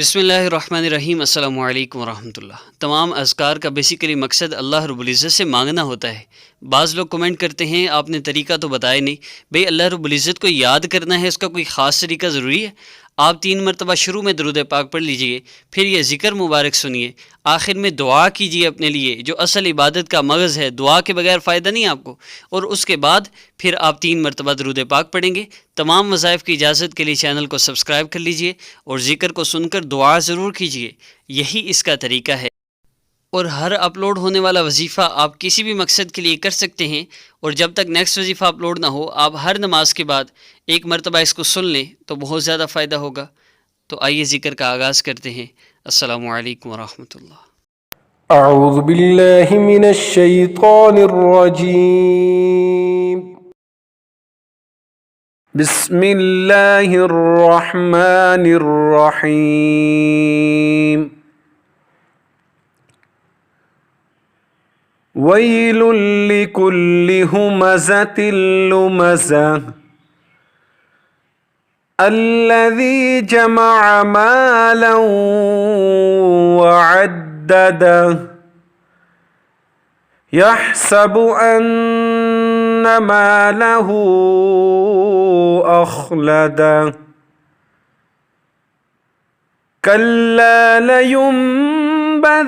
बिस्मिल्लाहिर्रहमानिर्रहीम अस्सलामु अलैकुम वरहमतुल्लाह। तमाम अज़कार का बेसिकली मकसद अल्लाह रब्बुल इज़्ज़त से मांगना होता है। बाज़ लोग कमेंट करते हैं आपने तरीका तो बताया नहीं। भई अल्लाह रब्बुल इज़्ज़त को याद करना है, इसका कोई ख़ास तरीका ज़रूरी है? आप 3 मरतबा शुरू में दरूद पाक पढ़ लीजिए, फिर ये ज़िक्र मुबारक सुनिए, आखिर में दुआ कीजिए अपने लिए, जो असल इबादत का मग़ज़ है। दुआ के बगैर फ़ायदा नहीं आपको। और उसके बाद फिर आप 3 मरतबा दरूद पाक पढ़ेंगे। तमाम वज़ाइफ़ की इजाज़त के लिए चैनल को सब्सक्राइब कर लीजिए और ज़िक्र को सुनकर दुआ ज़रूर कीजिए। यही इसका तरीका है। और हर अपलोड होने वाला वजीफ़ा आप किसी भी मकसद के लिए कर सकते हैं। और जब तक नेक्स्ट वजीफ़ा अपलोड ना हो, आप हर नमाज के बाद 1 मरतबा इसको सुन लें तो बहुत ज़्यादा फ़ायदा होगा। तो आइए ज़िक्र का आगाज़ करते हैं। अस्सलामु अलैकुम वरहमतुल्लाह। أعوذ بالله من الشيطان الرجيم. بسم الله الرحمن الرحيم. ويل لكل همزة لمزة الذي جمع مالا وعدده يحسب أن ماله أخلده كلا لينبذن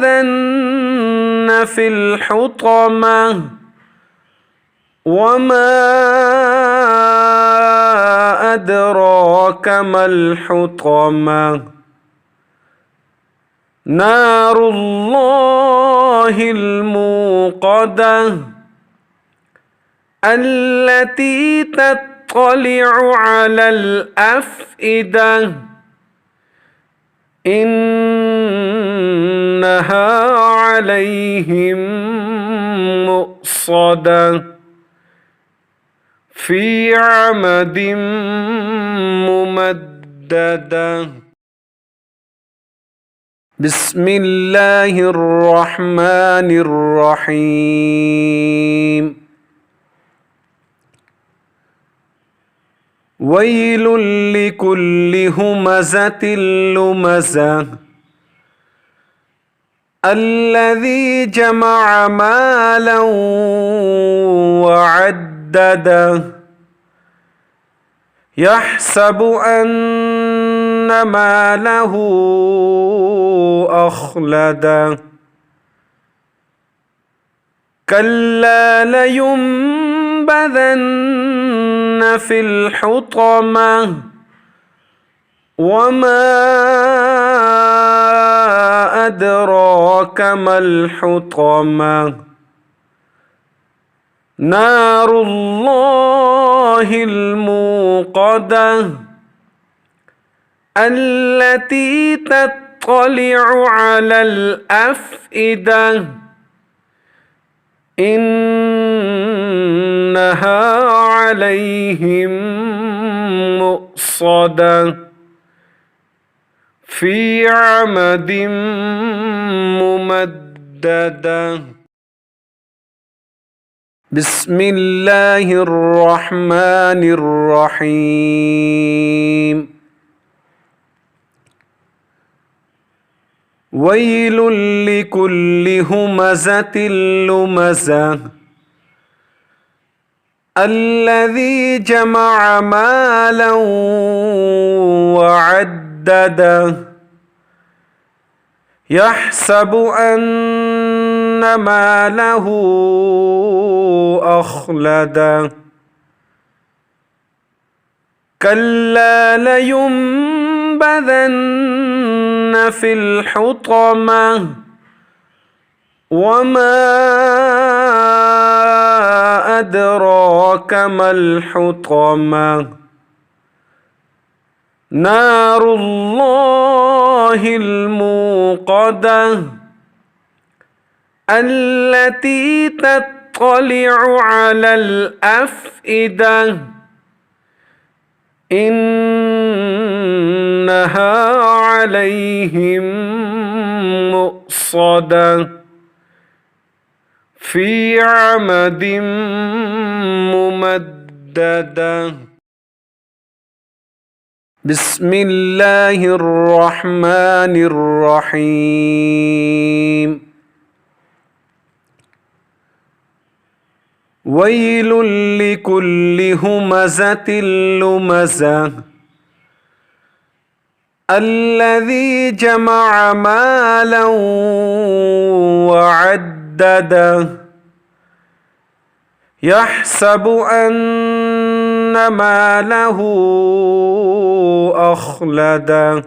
في الحطمة وما أدراك ما الحطمة نار الله الموقدة التي تطلع على الأفئدة إنها عليهم مؤصدة في عمد ممددة. بسم الله الرحمن الرحيم. ويل لكل همزة لمزة الذي جمع مالا وعدده يحسب أن ماله أخلده كلا لينبذن في الحطمة وما أدراك ما الحطمة نار الله الموقدة التي تطلع على الأفئدة إنها عليهم مؤصدة في عمد ممددة. بسم الله الرحمن الرحيم. ويل لكل همزة لمزة الذي جمع مالا وعدده يحسب أن ماله أخلده كلا لينبذن في الحطمة وما أدراك ما الحطمة نار الله الموقدة التي تطلع على الأفئدة إنها عليهم مؤصدة في عمد ممددة. بسم الله الرحمن الرحيم ويل لكل همزة لمزة الذي جمع مالا وعدده يحسب أن ماله أخلده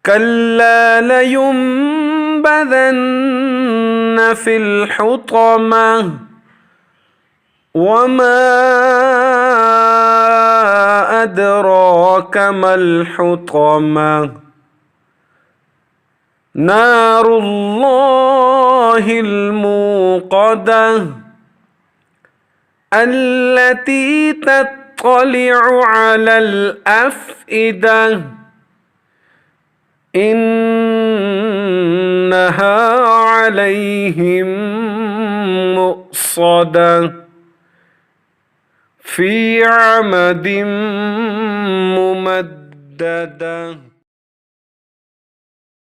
كلا لينبذن في الحطمة وما أدراك ما الحطمة نار الله الموقدة التي تطلع على الأفئدة إنها عليهم مؤصدة في عمد ممددة.